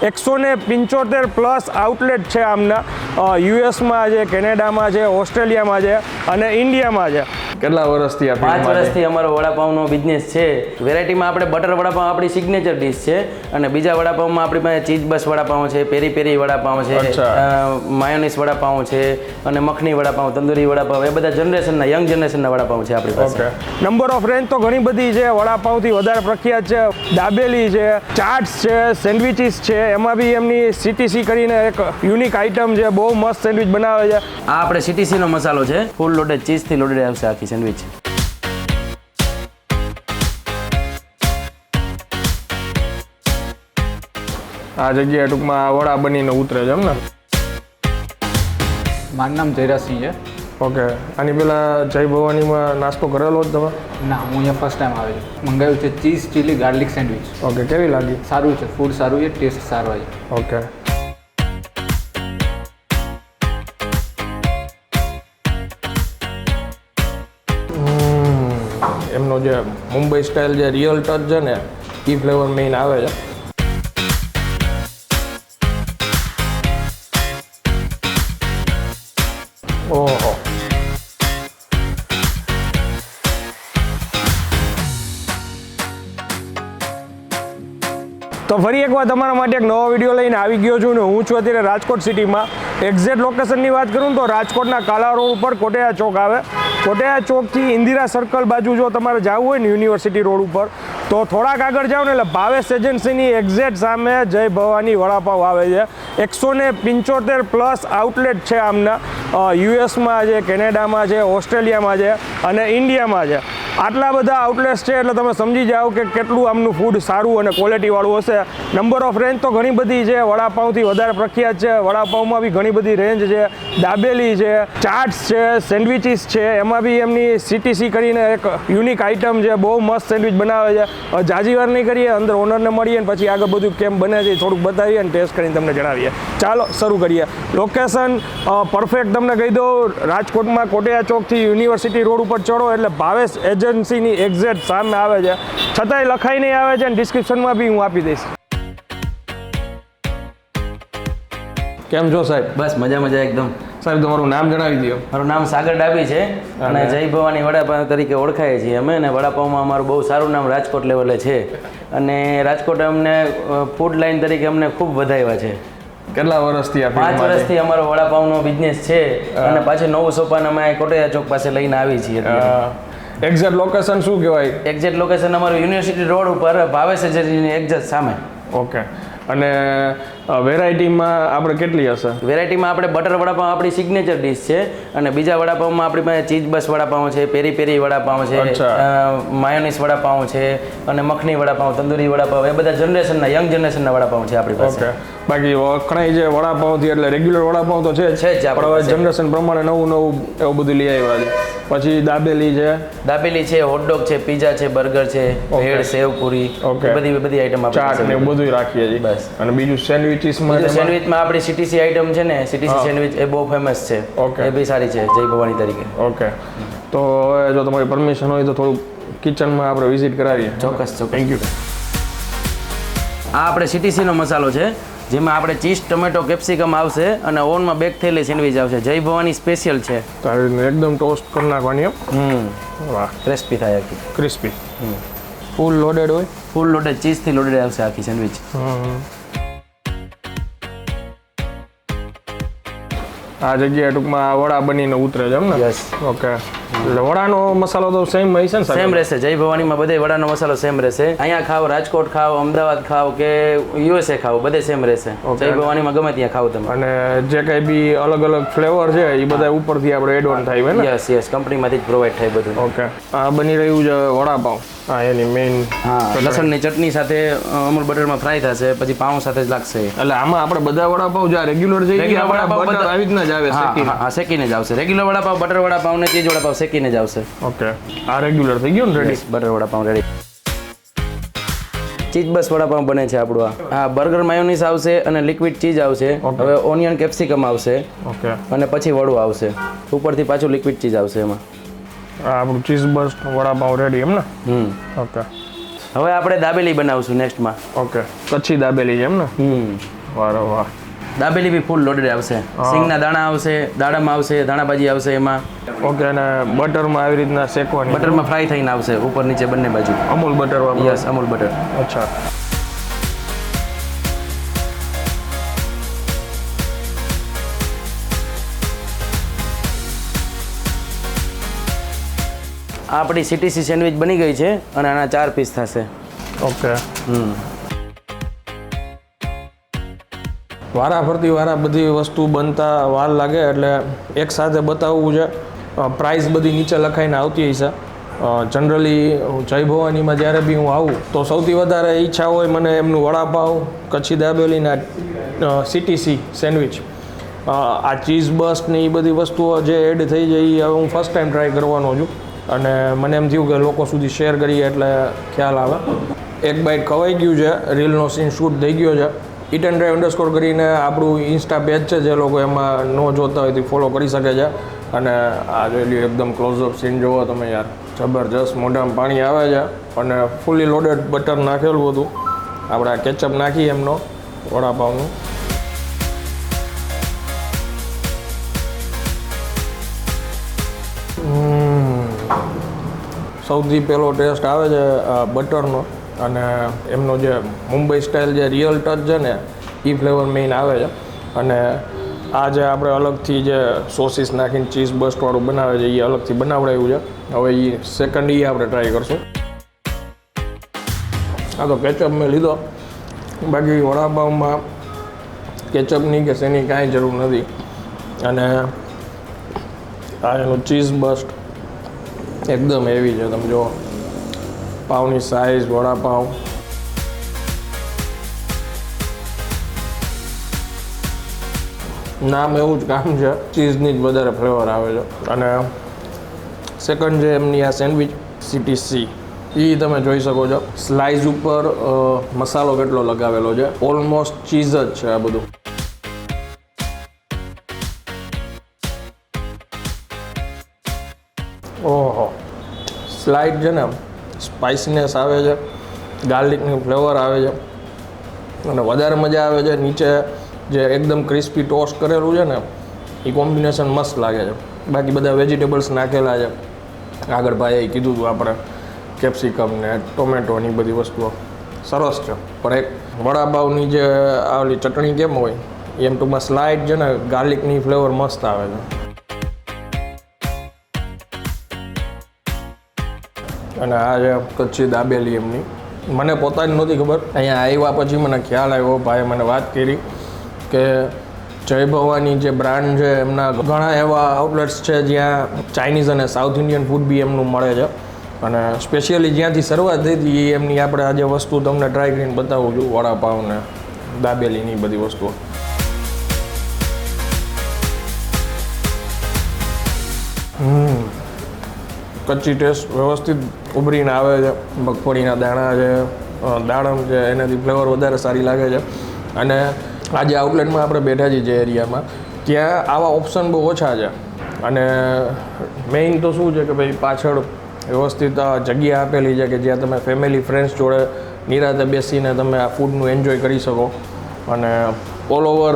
175+ outlet છે આમના. યુએસમાં છે, કેનેડામાં છે, ઓસ્ટ્રેલિયામાં છે અને ઇન્ડિયામાં છે. કેટલા વર્ષથી? 5 વર્ષથી અમારો વડાપાવનો બિઝનેસ છે. વેરાયટીમાં આપણે બટર વડાપાવ આપણી સિગ્નેચર ડિશ છે અને બીજા વડાપાવમાં આપણી પાસે ચીઝ બસ વડાપાવ છે, પેરી પેરી વડાપાવ છે, માયોનીઝ વડાપાવ છે અને મખની વડાપાવ, તંદૂરી વડાપાવ, એ બધા જનરેશનના યંગ જનરેશનના વડાપાવ છે આપણી પાસે. નંબર ઓફ રેન્જ તો ઘણી બધી છે. વડાપાવથી વધારે પ્રખ્યાત છે દાબેલી છે, ચાટ્સ છે, સેન્ડવિચીસ છે. એમાં બી એમની સીટીસી કરીને એક યુનિક આઇટમ છે, બહુ મસ્ત સેન્ડવિચ બનાવે છે. આ આપણે સીટીસીનો મસાલો છે, ફૂલ લોડેડ ચીઝથી લોડેડ આવશે આખી સેન્ડવિચ. આ જગ્યાએ ટૂંકમાં વડા બનીને ઉતરે છે એમ ને? મારું નામ જયરાજસિંહ છે. ઓકે. આની પહેલાં જય ભવાનીમાં નાસ્તો કરેલો જ તમે? ના, હું અહીંયા ફર્સ્ટ ટાઈમ આવ્યો છું. મંગાવ્યું છે cheese chilli garlic sandwich. Okay. કેવી લાગી? સારું છે, ફૂડ સારું છે, ટેસ્ટ સારો છે. ઓકે. એમનો જે મુંબઈ સ્ટાઇલ જે રિયલ ટચ છે ને એ ફ્લેવર મેઇન આવે છે. ઓહો. તો ફરી એકવાર તમારા માટે એક નવો વિડીયો લઈને આવી ગયો છું ને હું છું અત્યારે રાજકોટ સિટીમાં. એક્ઝેક્ટ લોકેશનની વાત કરું તો રાજકોટના કાલા રોડ ઉપર કોટેચા ચોક આવે. કોટેચા ચોકથી ઇન્દિરા સર્કલ બાજુ જો તમારે જવું હોય ને યુનિવર્સિટી રોડ ઉપર તો થોડાક આગળ જાઓ ને એટલે ભાવેશ એજન્સીની એક્ઝેક્ટ સામે જય ભવાની વડાપાવ આવે છે. 175+ આઉટલેટ છે આમના. યુએસમાં છે, કેનેડામાં છે, ઓસ્ટ્રેલિયામાં છે અને ઇન્ડિયામાં છે. આટલા બધા આઉટલેટ્સ છે એટલે તમે સમજી જાઓ કે કેટલું આમનું ફૂડ સારું અને ક્વોલિટીવાળું હશે. નંબર ઓફ રેન્જ તો ઘણી બધી છે. વડાપાવથી વધારે પ્રખ્યાત છે. વડાપાવમાં બી ઘણી બધી રેન્જ છે. દાબેલી છે, ચાટ્સ છે, સેન્ડવિચીસ છે. એમાં બી એમની સીટીસી કરીને એક યુનિક આઇટમ છે, બહુ મસ્ત સેન્ડવિચ બનાવે છે. જાજી વાર નહીં કરીએ, અંદર ઓનરને મળીએ ને પછી આગળ બધું કેમ બને છે થોડુંક બતાવીએ અને ટેસ્ટ કરીને તમને જણાવીએ. ચાલો શરૂ કરીએ. લોકેશન પરફેક્ટ તમને કહી દઉં, રાજકોટમાં કોટેચા ચોકથી યુનિવર્સિટી રોડ ઉપર ચડો એટલે ભાવેશ એજન્સીની એક્ઝેક્ટ સામે આવે છે. છતાંય લખાઈ નહીં આવે છે અને ડિસ્ક્રિપ્શનમાં બી હું આપી દઈશ. કેમ છો સાહેબ? બસ મજા મજા એકદમ. સાહેબ તમારું નામ જણાવી દો. મારું નામ સાગર ડાબી છે અને જય ભવાની વડાપાવ તરીકે ઓળખાય છીએ અમે. અને વડાપાવમાં અમારું બહુ સારું નામ રાજકોટ લેવલે છે અને રાજકોટ અમને ફૂડ લાઇન તરીકે અમને ખૂબ વધાવ્યા છે. કેટલા વર્ષથી? 5 વર્ષથી અમારો વડાપાવનો બિઝનેસ છે અને પાછું નવું સોપાન અમે કોટેચા ચોક પાસે લઈને આવી છીએ. એક્ઝેક્ટ લોકેશન શું કહેવાય? એક્ઝેક્ટ લોકેશન અમારું યુનિવર્સિટી રોડ ઉપર ભાવેશ એજન્સીની એક્ઝેક્ટ સામે. ઓકે. અને વેરાયટીમાં આપણે કેટલી હશે? વેરાયટીમાં આપણે બટર વડાપાવ આપણી સિગ્નેચર ડિશ છે અને બીજા વડાપાવમાં આપણી પાસે ચીઝ બસ વડાપાવ છે, પેરી પેરી વડાપાવ છે, માયોનીઝ વડાપાવ છે અને મખની વડાપાવ, તંદૂરી વડાપાવ, એ બધા જનરેશનના યંગ જનરેશનના વડાપાવ છે આપણી પાસે. બાકી વખણાઈ જે વડાપાવથી એટલે રેગ્યુલર વડાપાવ તો છે જ આપણે જનરેશન પ્રમાણે નવું નવું એવું બધું લઈ આવ્યા છે. પછી દાબેલી છે, હોટડોગ છે, પીઝા છે, બર્ગર છે, ભેળ, સેવ પૂરી, બધી આઈટમ ચાટ ને બધું રાખીએ છીએ. બસ. અને બીજું સેન્ડવિચીસમાં આપણી સીટીસી આઈટમ છે ને, સીટીસી સેન્ડવિચ એ બહુ ફેમસ છે. એ બી સારી છે જય ભવાની તરીકે. ઓકે. તો હવે જો તમારી પરમિશન હોય તો થોડું કિચનમાં આપણે વિઝિટ કરાવીએ. ચોક્કસ. Thank you. આ આપણે સીટીસીનો મસાલો છે જેમાં આપણે ચીઝ, ટમેટો, કેપ્સિકમ આવશે અને ઓવનમાં બેક થયેલી સેન્ડવિચ આવશે. જય ભવાની સ્પેશિયલ છે. તો એકદમ ટોસ્ટ કરી નાખવાની. વાહ, ક્રિસ્પી થાય આખી. ક્રિસ્પી. ફૂલ લોડેડ હોય? ફૂલ લોડેડ ચીઝથી લોડેડ આવશે આખી સેન્ડવિચ. આ જગ્યાએ ટૂંકમાં વડા બનીને ઉતરે છે એમ ને? યસ. ઓકે. એટલે વડાનો મસાલો તો સેમ હોય છે ને? સેમ રહેશે. જય ભવાનીમાં બધે વડાનો મસાલો સેમ રહેશે. અહીંયા ખાવ, રાજકોટ ખાવ, અમદાવાદ ખાવ કે યુએસએ ખાવ, બધે સેમ રહેશે. જય ભવાનીમાં ગમે ત્યાં ખાવ તમે. અને જે કંઈ બી અલગ અલગ ફ્લેવર છે એ બધા ઉપરથી આપણે એડ ઓન થાય ને? યસ. કંપનીમાંથી જ પ્રોવાઈડ થાય બધું. ઓકે. આ બની રહ્યું છે વડાપાવ. હા, એની મેઇન. લસણની ચટણી સાથે અમૂલ બટરમાં ફ્રાય થશે, પછી પાઉં સાથે જ લાગશે. એટલે આમાં આપણે બધા વડાપાવ જે રેગ્યુલર છે એ બટર આવી જ જ આવે? હા, શેકીને જ આવશે. રેગ્યુલર વડાપાવ, બટર વડાપાવ ને ચીઝ વડાપાવ શેકીને જ આવશે. ઓકે. આ રેગ્યુલર થઈ ગયું ને? Ready. Butter vada pav ready. Cheese બસ વડાપાવ બને છે આપણું. આ બર્ગર માયોનીઝ આવશે અને લિક્વિડ ચીઝ આવશે. હવે ઓનિયન કેપ્સિકમ આવશે. ઓકે. અને પછી વડું આવશે. ઉપરથી પાછું લિક્વિડ ચીઝ આવશે એમાં. આપણું ચીઝ બસ વડાપાવ રેડી એમ ને? ઓકે. હવે આપણે દાબેલી બનાવશું નેક્સ્ટમાં. ઓકે, કચ્છી દાબેલી છે એમ ને? વાહ વાહ. દાબેલી બી ફૂલ લોડેડ આવશે. સિંગના દાણા આવશે, દાડમ આવશે, ધાણાભાજી આવશે એમાં. ઓકે, અને બટરમાં આવી રીતના શેકવાની? બટરમાં ફ્રાય થઈને આવશે ઉપર નીચે બંને બાજુ. અમૂલ બટર વાપરો? Yes, Amul butter. અચ્છા. આ આપણી CTC સેન્ડવિચ બની ગઈ છે અને આના 4 પીસ થશે. ઓકે. વારા બધી વસ્તુ બનતા વાર લાગે એટલે એક સાથે બતાવવું છે. પ્રાઇસ બધી નીચે લખાઈને આવતી હશે. જનરલી જય ભવાનીમાં જ્યારે બી હું આવું તો સૌથી વધારે ઈચ્છા હોય મને એમનું વડાપાવ, કચ્છી દાબેલીના CTC સેન્ડવિચ, આ ચીઝ બસ્ટ ને એ બધી વસ્તુઓ જે એડ થઈ જાય એ હવે હું ફર્સ્ટ ટાઈમ ટ્રાય કરવાનો છું અને મને એમ થયું કે લોકો સુધી શેર કરીએ એટલે ખ્યાલ આવે. એક બાઇટ ખવાઈ ગયું છે, રીલનો સીન શૂટ થઈ ગયો છે. ઈટ એન્ડ ડ્રાઈવ અંડરસ્કોર કરીને આપણું ઇન્સ્ટા પેજ છે, જે લોકો એમાં ન જોતા હોય તે ફોલો કરી શકે છે. અને આ જોઈ લ્યો એકદમ ક્લોઝઅપ સીન જોવો તમે યાર, જબરજસ્ત. મોઢામાં પાણી આવે છે અને ફૂલી લોડેડ બટર નાખેલું હતું. આપણે આ કેચઅપ નાખી એમનો વડાપાવનું. સૌથી પહેલો ટેસ્ટ આવે છે બટરનો અને એમનો જે મુંબઈ સ્ટાઇલ જે રિયલ ટચ છે ને એ ફ્લેવર મેઇન આવે છે. અને આ જે આપણે અલગથી જે સોસીસ નાખીને ચીઝ બસ્ટવાળું બનાવે છે એ અલગથી બનાવડાવ્યું છે. હવે એ સેકન્ડ એ આપણે ટ્રાય કરશું. આ તો કેચઅપ મેં લીધો, બાકી વડાપાવમાં કેચઅપની કે શેની કાંઈ જરૂર નથી. અને આ એનું ચીઝ બસ્ટ એકદમ હેવી છે. તમે જો પાવની સાઈઝ, વડાપાવ. નામ એવું જ કામ છે, ચીઝની જ વધારે ફ્લેવર આવે છે. અને સેકન્ડ છે એમની આ સેન્ડવિચ CTC, એ તમે જોઈ શકો છો. સ્લાઇસ ઉપર મસાલો કેટલો લગાવેલો છે, ઓલમોસ્ટ ચીઝ જ છે આ બધું. ઓહો, સ્લાઇડ છે ને સ્પાઇસીનેસ આવે છે, ગાર્લિકની ફ્લેવર આવે છે અને વધારે મજા આવે છે. નીચે જે એકદમ ક્રિસ્પી ટોસ્ટ કરેલું છે ને એ કોમ્બિનેશન મસ્ત લાગે છે. બાકી બધા વેજીટેબલ્સ નાખેલા છે. આગળ ભાઈએ કીધું હતું આપણે કેપ્સિકમ ને ટોમેટો ની બધી વસ્તુઓ સરસ છે. પણ એક વડાપાવની જે આવેલી ચટણી કેમ હોય એમ ટૂંકમાં સ્લાઇડ છે ને ગાર્લિકની ફ્લેવર મસ્ત આવે છે. અને આ છે કચ્છી દાબેલી એમની. મને પોતાને નહોતી ખબર, અહીંયા આવ્યા પછી મને ખ્યાલ આવ્યો. ભાઈએ મને વાત કરી કે જય ભવાની જે બ્રાન્ડ છે એમના ઘણા એવા આઉટલેટ્સ છે જ્યાં ચાઇનીઝ અને સાઉથ ઇન્ડિયન ફૂડ બી એમનું મળે છે. અને સ્પેશિયલી જ્યાંથી શરૂઆત થઈ હતી એ એમની આપણે આજે વસ્તુ તમને ટ્રાય કરીને બતાવું છું, વડાપાવ ને દાબેલીની બધી વસ્તુઓ. કચ્છી ટેસ્ટ વ્યવસ્થિત ઉભરીને આવે છે. મગફળીના દાણા છે, દાડમ છે, એનાથી ફ્લેવર વધારે સારી લાગે છે. અને આજે આઉટલેટમાં આપણે બેઠા છીએ જે એરિયામાં, ત્યાં આવા ઓપ્શન બહુ ઓછા છે. અને મેઇન તો શું છે કે ભાઈ પાછળ વ્યવસ્થિત જગ્યા આપેલી છે કે જ્યાં તમે ફેમિલી ફ્રેન્ડ્સ જોડે નિરાતે બેસીને તમે આ ફૂડનું એન્જોય કરી શકો. અને ઓલ ઓવર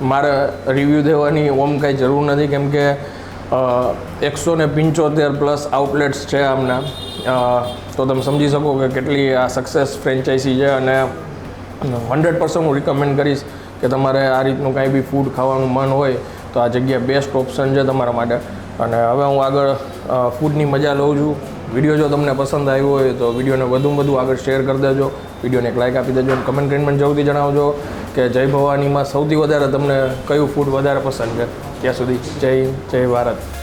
મારે રિવ્યૂ દેવાની ઓમ કાંઈ જરૂર નથી, કેમ કે 175+ આઉટલેટ્સ છે આમના. તો તમે સમજી શકો કે કેટલી આ સક્સેસ ફ્રેન્ચાઇઝી છે. અને 100% હું રિકમેન્ડ કરીશ કે તમારે આ રીતનું કાંઈ બી ફૂડ ખાવાનું મન હોય તો આ જગ્યા બેસ્ટ ઓપ્શન છે તમારા માટે. અને હવે હું આગળ ફૂડની મજા લઉં છું. વિડીયો જો તમને પસંદ આવ્યો હોય તો વિડીયોને વધુમાં વધુ આગળ શેર કરી દેજો, વિડીયોને એક લાઇક આપી દેજો અને કમેન્ટ કરીને મને જરૂરથી જણાવજો કે જય ભવાનીમાં સૌથી વધારે તમને કયું ફૂડ વધારે પસંદ છે. ત્યાં સુધી જય ભારત.